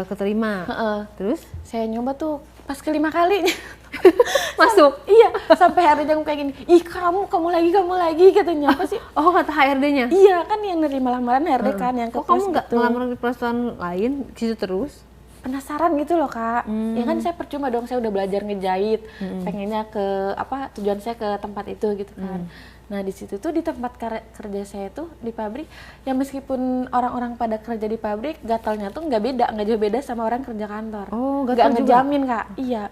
keterima. Terus saya nyoba tuh pas kelima kali masuk. Iya, sampai HRD aku kayak gini, ih kamu lagi katanya. Apa sih? Oh, kata HRD-nya? Iya, kan yang nerima lamaran HRD kan yang ke kamu nggak ngelamar di perusahaan lain gitu terus? Penasaran gitu loh Kak. Ya kan saya percuma dong, saya udah belajar ngejahit, pengennya ke tujuan saya ke tempat itu gitu kan. Nah di situ tuh di tempat kerja saya tuh di pabrik, ya meskipun orang-orang pada kerja di pabrik, gatalnya tuh nggak jauh beda sama orang kerja kantor. Oh, nggak ngejamin Kak. Iya.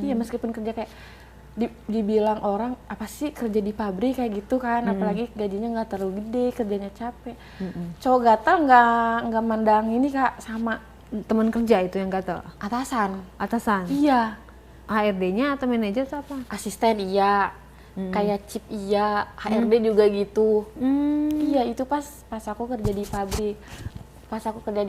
Iya, meskipun kerja kayak dibilang orang apa sih kerja di pabrik kayak gitu kan, apalagi gajinya nggak terlalu gede, kerjanya capek. Cowok gatal nggak mandang ini Kak, sama teman kerja itu yang gatal? Atasan? Iya. HRD-nya atau manajer atau apa? Asisten iya. Kayak chip iya, HRD juga gitu. Iya, itu pas aku kerja di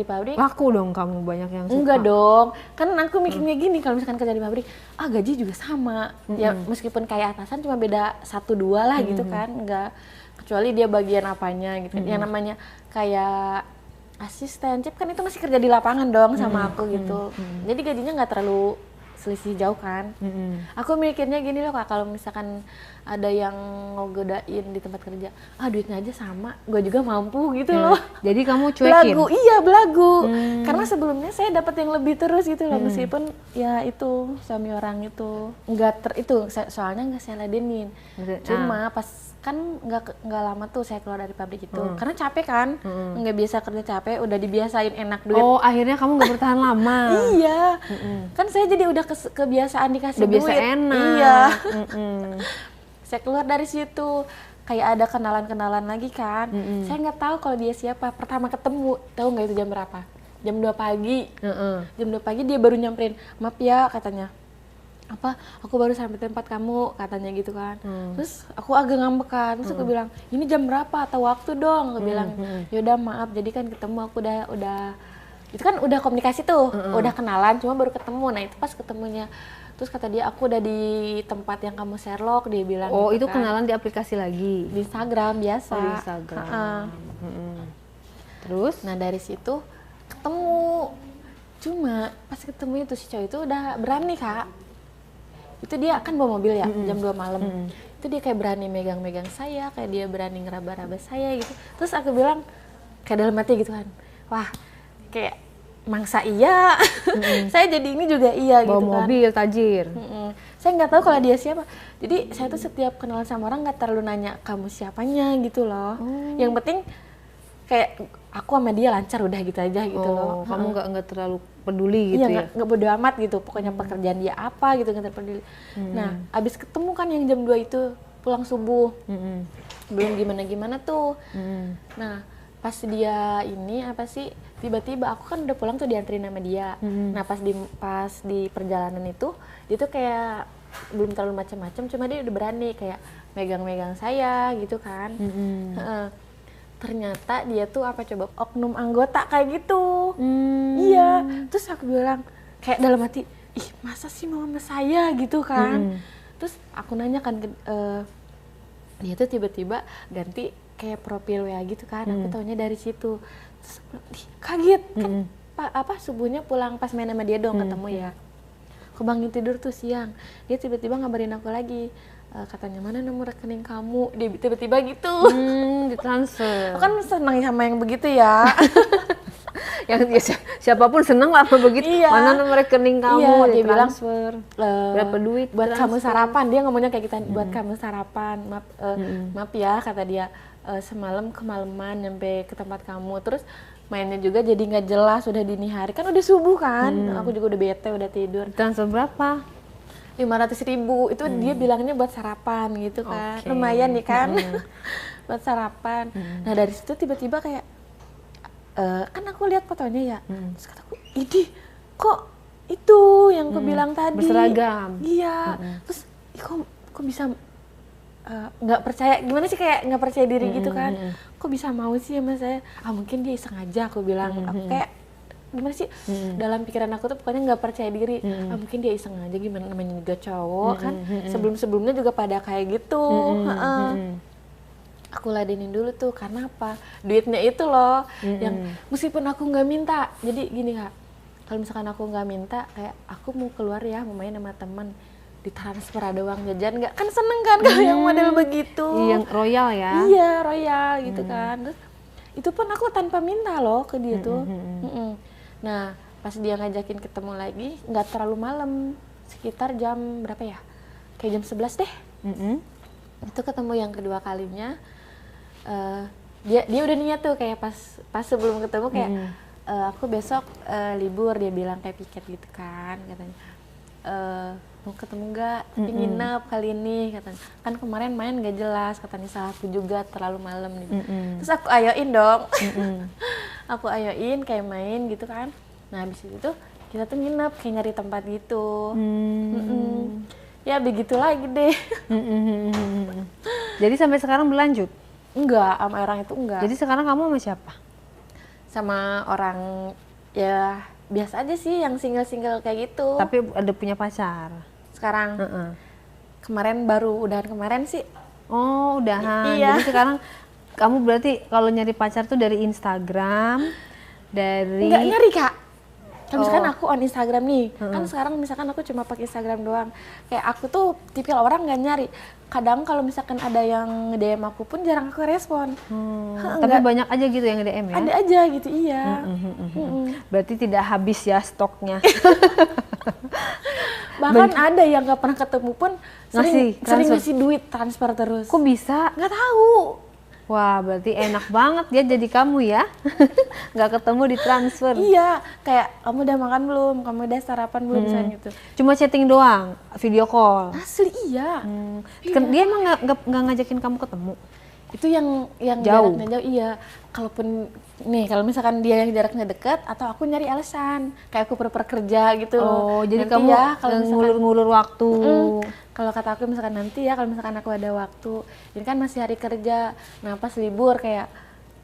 pabrik. Laku dong kamu, banyak yang suka? Enggak dong, kan aku mikirnya gini, kalau misalkan kerja di pabrik, gaji juga sama. Ya meskipun kayak atasan cuma beda 1-2 lah gitu kan, enggak. Kecuali dia bagian apanya gitu. Yang namanya kayak asisten chip kan itu masih kerja di lapangan dong sama aku gitu. Jadi gajinya nggak terlalu selisih jauh kan. Aku mikirnya gini loh Kak, kalau misalkan ada yang ngogodain di tempat kerja, duitnya aja sama, gue juga mampu gitu loh. Jadi kamu cuekin? Belagu. Karena sebelumnya saya dapat yang lebih terus gitu loh, meskipun ya itu suami orang itu soalnya nggak saya ladenin. Cuma pas kan nggak lama tuh saya keluar dari pabrik itu, karena capek kan, nggak biasa kerja capek, udah dibiasain enak duit. Oh, akhirnya kamu nggak bertahan lama? Iya, kan saya jadi udah kebiasaan dikasih udah duit. Biasa enak. Iya. Saya keluar dari situ, kayak ada kenalan lagi kan. Saya nggak tahu kalau dia siapa. Pertama ketemu, tahu nggak itu jam berapa? Jam 2 pagi. Jam 2 pagi dia baru nyamperin, maaf ya katanya. Aku baru sampai tempat kamu katanya gitu kan. Terus aku agak ngambek kan. Terus aku bilang, ini jam berapa atau waktu dong? Aku bilang, yaudah maaf. Jadi kan ketemu aku udah itu kan udah komunikasi tuh, udah kenalan, cuma baru ketemu. Nah itu pas ketemunya. Terus kata dia, aku udah di tempat yang kamu Sherlock, dia bilang. Oh, gitu itu kan. kenalan di aplikasi lagi? Di Instagram biasa. Oh, di Instagram. Terus? Nah dari situ ketemu. Cuma pas ketemu itu si cowok itu udah berani Kak. Itu dia kan bawa mobil ya, jam 2 malam. Itu dia kayak berani megang-megang saya, kayak dia berani ngeraba-raba saya gitu. Terus aku bilang, kayak dalam hati gitu kan, wah kayak mangsa iya, saya jadi ini juga iya bawa gitu kan. Bawa mobil, tajir. Saya nggak tahu kalau dia siapa. Jadi saya tuh setiap kenalan sama orang nggak terlalu nanya kamu siapanya gitu loh. Yang penting kayak aku sama dia lancar udah gitu aja gitu loh. Kamu nggak terlalu peduli gitu ya? Nggak bodo amat gitu. Pokoknya pekerjaan dia apa gitu nggak peduli. Nah, abis ketemu kan yang jam 2 itu pulang subuh. Belum gimana-gimana tuh. Nah, pas dia ini tiba-tiba aku kan udah pulang tuh dianterin sama dia. Nah, pas di perjalanan itu dia tuh kayak belum terlalu macam-macam, cuma dia udah berani kayak megang-megang saya gitu kan. Ternyata dia tuh oknum anggota kayak gitu. Iya, terus aku bilang kayak dalam hati, ih masa sih mau sama saya gitu kan. Terus aku nanya kan dia tuh tiba-tiba ganti kayak profil WA gitu kan. Aku taunya dari situ. Terus kaget kan subuhnya pulang pas main sama dia dong ketemu ya. Aku bangun tidur tuh siang, dia tiba-tiba ngabarin aku lagi. Katanya mana nomor rekening kamu, dia tiba-tiba gitu. Ditransfer. Aku kan senang sama yang begitu ya. Yang siapapun senang lah begitu. Iya. Mana nomor rekening kamu, iya, dia bilang berapa duit buat transfer. kamu sarapan. Dia ngomongnya kayak gitu, buat kamu sarapan. Maaf ya kata dia, semalam kemalaman nyampe ke tempat kamu. Terus mainnya juga jadi nggak jelas, udah dini hari kan udah subuh kan. Aku juga udah bete, udah tidur. Transfer berapa? 500.000 itu dia bilangnya buat sarapan gitu kan. Lumayan nih kan. Buat sarapan. Nah dari situ tiba-tiba kayak kan aku lihat fotonya ya. Terus kataku, ini kok itu yang aku bilang tadi berseragam. Iya. Terus kok bisa nggak percaya, gimana sih kayak nggak percaya diri gitu kan. Kok bisa mau sih sama saya? Mungkin dia iseng aja, aku bilang. Aku kayak gimana sih, dalam pikiran aku tuh pokoknya nggak percaya diri. Mungkin dia iseng aja, gimana namanya juga cowok kan. Sebelumnya juga pada kayak gitu. Aku ladenin dulu tuh, karena apa? Duitnya itu loh yang meskipun aku nggak minta. Jadi gini Kak, kalau misalkan aku nggak minta kayak aku mau keluar ya, mau main sama teman, ditransfer ada uang jajan nggak, kan seneng kan kalau yang model begitu. Yang royal ya. Iya, royal gitu kan. Terus itu pun aku tanpa minta loh ke dia tuh. Nah pas dia ngajakin ketemu lagi nggak terlalu malam, sekitar jam berapa ya, kayak jam 11 deh. Itu ketemu yang kedua kalinya. Dia udah niat tuh kayak pas sebelum ketemu kayak aku besok libur, dia bilang kayak piket gitu kan katanya. Mau ketemu nggak, tapi nginep kali ini katanya, kan kemarin main nggak jelas katanya, salahku juga terlalu malam gitu. Terus aku ayoin dong. Aku ayoin kayak main gitu kan. Nah habis itu kita tuh nginep kayak nyari tempat gitu. Ya begitu lagi deh. Jadi sampai sekarang berlanjut? Enggak, sama orang itu enggak. Jadi sekarang kamu sama siapa? Sama orang ya biasa aja sih, yang single-single kayak gitu. Tapi ada punya pacar? Sekarang kemarin baru udahan kemarin sih. Oh udahan. Iya. Jadi sekarang kamu berarti kalau nyari pacar tuh dari Instagram, dari... Enggak nyari Kak. Kalau misalkan aku on Instagram nih, kan sekarang misalkan aku cuma pakai Instagram doang. Kayak aku tuh tipikal orang nggak nyari. Kadang kalau misalkan ada yang DM aku pun jarang aku respon. Tapi banyak aja gitu yang DM ya? Ada aja gitu, iya. Berarti tidak habis ya stoknya? Bahkan ada yang nggak pernah ketemu pun sering transfer. ngasih duit transfer terus. Kok bisa? Nggak tahu. Wah, berarti enak banget ya jadi kamu ya. Nggak ketemu di transfer. Iya, kayak kamu udah makan belum? Kamu udah sarapan belum? Misalnya gitu. Cuma chatting doang, video call. Asli iya. Dia emang nggak ngajakin kamu ketemu? Itu yang jauh. Jaraknya jauh, iya. Kalaupun nih, kalau misalkan dia yang jaraknya dekat, atau aku nyari alasan, kayak aku pura-pura kerja gitu. Oh, jadi nanti kamu ya, ngulur-ngulur waktu. Kalau kata aku misalkan nanti ya, kalau misalkan aku ada waktu, ini kan masih hari kerja, nah pas libur kayak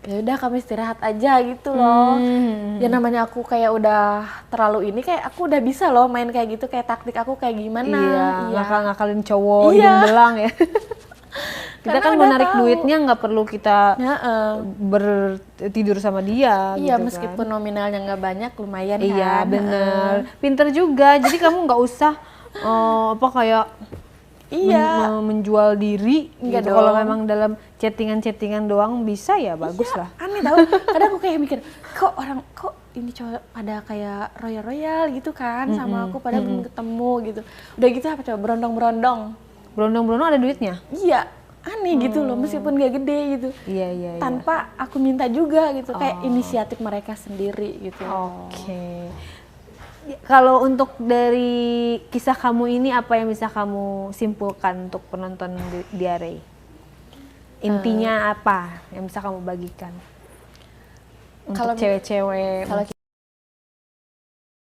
ya udah kamu istirahat aja gitu loh. Ya namanya aku kayak udah terlalu ini, kayak aku udah bisa loh main kayak gitu, kayak taktik aku kayak gimana. Iya. Ngakal-ngakalin cowok hidung belang ya. Kita kan mau narik duitnya nggak perlu kita bertidur sama dia. Iya, gitu meskipun kan. nominalnya nggak banyak, lumayan kan. Iya bener, pinter juga. Jadi kamu nggak usah kayak menjual diri. Gitu. Kalau memang dalam chattingan doang bisa ya bagus lah. Aneh tau. Kadang aku kayak mikir, kok ini cowok pada kayak royal gitu kan sama aku, pada belum ketemu gitu. Udah gitu apa coba berondong-berondong. Berondong-berondong ada duitnya? Iya, aneh gitu loh, meskipun gak gede gitu. Iya. Tanpa aku minta juga gitu, kayak inisiatif mereka sendiri gitu. Oke. Kalau untuk dari kisah kamu ini, apa yang bisa kamu simpulkan untuk penonton Diare? Intinya apa yang bisa kamu bagikan untuk cewek-cewek?